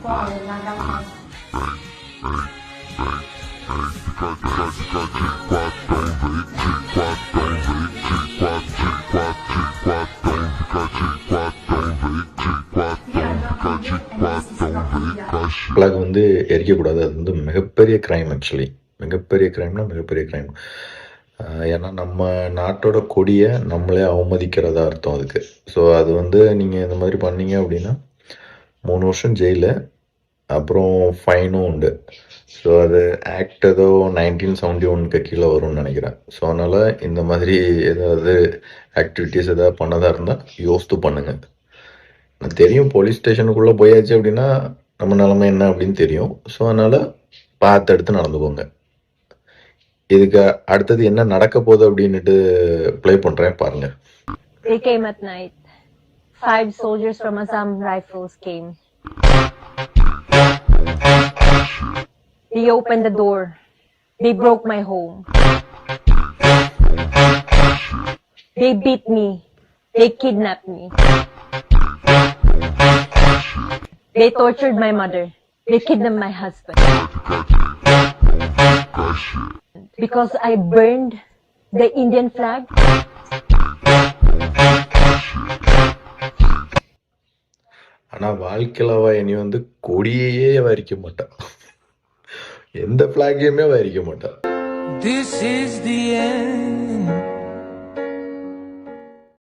Flag வந்து எரிக்கக்கூடாது. அது வந்து மிகப்பெரிய கிரைம். ஆக்சுவலி மிகப்பெரிய கிரைம்னா மிகப்பெரிய கிரைம். ஏன்னா நம்ம நாட்டோட கொடியை நம்மளே அவமதிக்கிறதா அர்த்தம் அதுக்கு. ஸோ அது வந்து நீங்கள் இந்த மாதிரி பண்ணீங்க அப்படின்னா 3 வருஷம் ஜெயிலு, அப்புறம் ஃபைனும் உண்டு. ஸோ அது ஆக்ட் ஏதோ 1971க்கு கீழே வரும்னு நினைக்கிறேன். ஸோ அதனால் இந்த மாதிரி ஏதாவது ஆக்டிவிட்டீஸ் எதாவது பண்ணதாக இருந்தால் யோசித்து பண்ணுங்கள். எனக்கு தெரியும் போலீஸ் ஸ்டேஷனுக்குள்ளே போயாச்சு அப்படின்னா நம்ம நிலைமை என்ன அப்படின்னு தெரியும். ஸோ அதனால் பார்த்து எடுத்து நடந்துக்கோங்க. இதுக்கு அடுத்தது என்ன நடக்க போகுது அப்படின்னுட்டு ப்ளே பண்ணுறேன் பாருங்க. They came at night. 5 soldiers from Assam Rifles came. They opened the door. They broke my home. They beat me. They kidnapped me. They tortured my mother. They kidnapped my husband. Because I burned the Indian flag. ஆனால் வாழ்க்கையில் இனி வந்து கொடியே வரிக்க மாட்டான், எந்த ஃப்ளாகையுமே வரிக்க மாட்டான். This is the end.